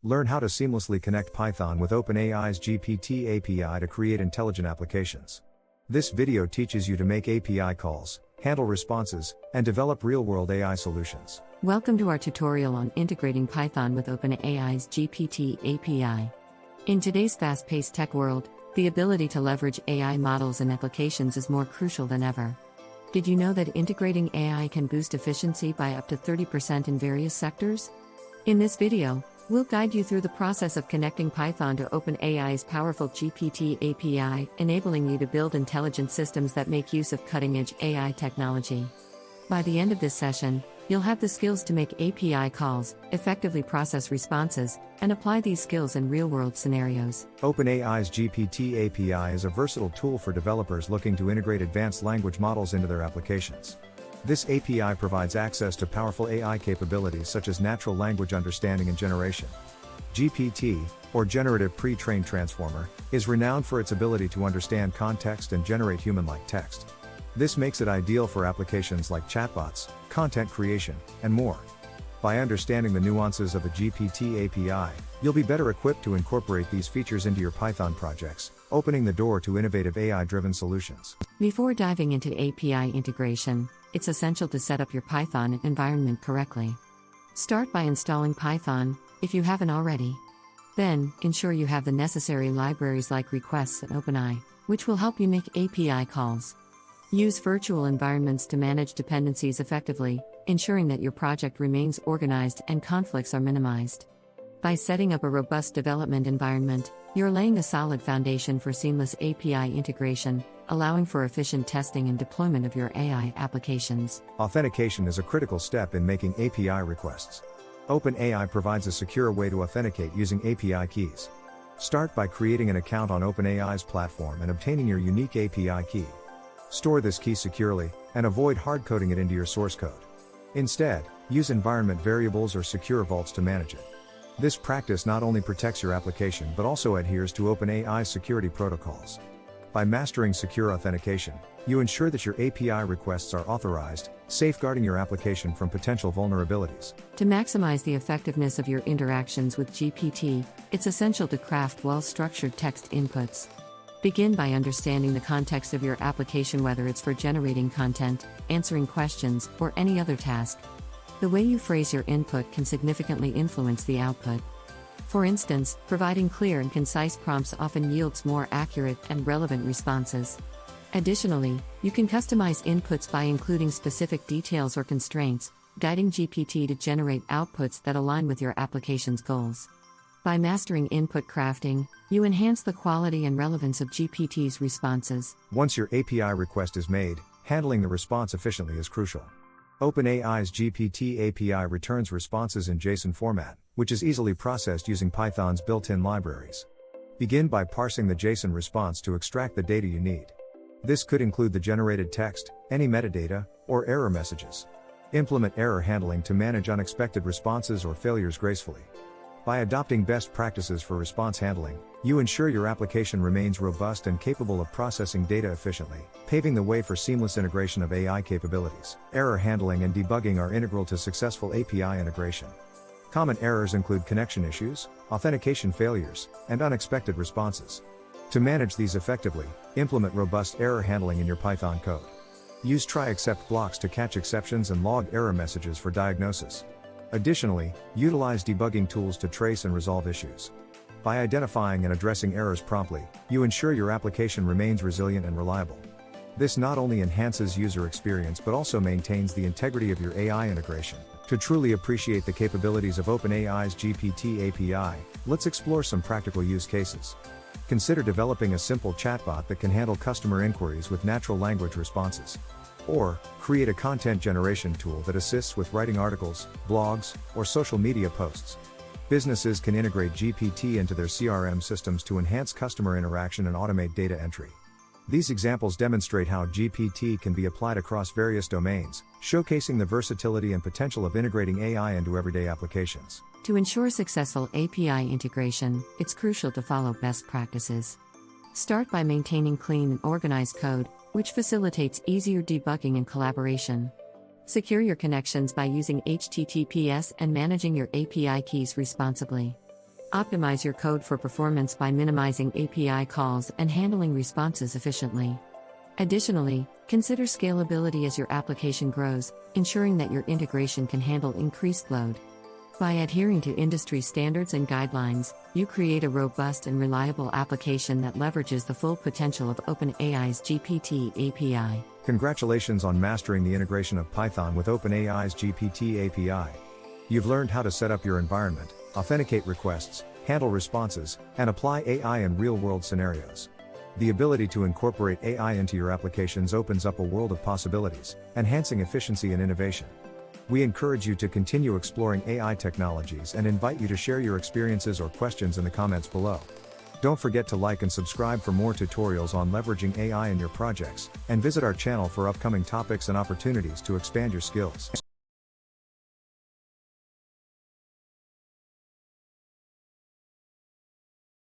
Learn how to seamlessly connect Python with OpenAI's GPT API to create intelligent applications. This video teaches you to make API calls, handle responses, and develop real-world AI solutions. Welcome to our tutorial on integrating Python with OpenAI's GPT API. In today's fast-paced tech world, the ability to leverage AI models and applications is more crucial than ever. Did you know that integrating AI can boost efficiency by up to 30% in various sectors? In this video, we'll guide you through the process of connecting Python to OpenAI's powerful GPT API, enabling you to build intelligent systems that make use of cutting-edge AI technology. By the end of this session, you'll have the skills to make API calls, effectively process responses, and apply these skills in real-world scenarios. OpenAI's GPT API is a versatile tool for developers looking to integrate advanced language models into their applications. This API provides access to powerful AI capabilities such as natural language understanding and generation. GPT, or Generative Pre-trained Transformer, is renowned for its ability to understand context and generate human-like text. This makes it ideal for applications like chatbots, content creation, and more. By understanding the nuances of a GPT API, you'll be better equipped to incorporate these features into your Python projects, opening the door to innovative AI-driven solutions. Before diving into API integration, it's essential to set up your Python environment correctly. Start by installing Python, if you haven't already. Then, ensure you have the necessary libraries like requests and OpenAI, which will help you make API calls. Use virtual environments to manage dependencies effectively, ensuring that your project remains organized and conflicts are minimized. By setting up a robust development environment, you're laying a solid foundation for seamless API integration, allowing for efficient testing and deployment of your AI applications. Authentication is a critical step in making API requests. OpenAI provides a secure way to authenticate using API keys. Start by creating an account on OpenAI's platform and obtaining your unique API key. Store this key securely, and avoid hard-coding it into your source code. Instead, use environment variables or secure vaults to manage it. This practice not only protects your application but also adheres to OpenAI's security protocols. By mastering secure authentication, you ensure that your API requests are authorized, safeguarding your application from potential vulnerabilities. To maximize the effectiveness of your interactions with GPT, it's essential to craft well-structured text inputs. Begin by understanding the context of your application, whether it's for generating content, answering questions, or any other task. The way you phrase your input can significantly influence the output. For instance, providing clear and concise prompts often yields more accurate and relevant responses. Additionally, you can customize inputs by including specific details or constraints, guiding GPT to generate outputs that align with your application's goals. By mastering input crafting, you enhance the quality and relevance of GPT's responses. Once your API request is made, handling the response efficiently is crucial. OpenAI's GPT API returns responses in JSON format, which is easily processed using Python's built-in libraries. Begin by parsing the JSON response to extract the data you need. This could include the generated text, any metadata, or error messages. Implement error handling to manage unexpected responses or failures gracefully. By adopting best practices for response handling, you ensure your application remains robust and capable of processing data efficiently, paving the way for seamless integration of AI capabilities. Error handling and debugging are integral to successful API integration. Common errors include connection issues, authentication failures, and unexpected responses. To manage these effectively, implement robust error handling in your Python code. Use try-except blocks to catch exceptions and log error messages for diagnosis. Additionally, utilize debugging tools to trace and resolve issues. By identifying and addressing errors promptly, you ensure your application remains resilient and reliable. This not only enhances user experience but also maintains the integrity of your AI integration. To truly appreciate the capabilities of OpenAI's GPT API, let's explore some practical use cases. Consider developing a simple chatbot that can handle customer inquiries with natural language responses. Or, create a content generation tool that assists with writing articles, blogs, or social media posts. Businesses can integrate GPT into their CRM systems to enhance customer interaction and automate data entry. These examples demonstrate how GPT can be applied across various domains, showcasing the versatility and potential of integrating AI into everyday applications. To ensure successful API integration, it's crucial to follow best practices. Start by maintaining clean and organized code, which facilitates easier debugging and collaboration. Secure your connections by using HTTPS and managing your API keys responsibly. Optimize your code for performance by minimizing API calls and handling responses efficiently. Additionally, consider scalability as your application grows, ensuring that your integration can handle increased load. By adhering to industry standards and guidelines, you create a robust and reliable application that leverages the full potential of OpenAI's GPT API. Congratulations on mastering the integration of Python with OpenAI's GPT API. You've learned how to set up your environment, authenticate requests, handle responses, and apply AI in real-world scenarios. The ability to incorporate AI into your applications opens up a world of possibilities, enhancing efficiency and innovation. We encourage you to continue exploring AI technologies and invite you to share your experiences or questions in the comments below. Don't forget to like and subscribe for more tutorials on leveraging AI in your projects, and visit our channel for upcoming topics and opportunities to expand your skills.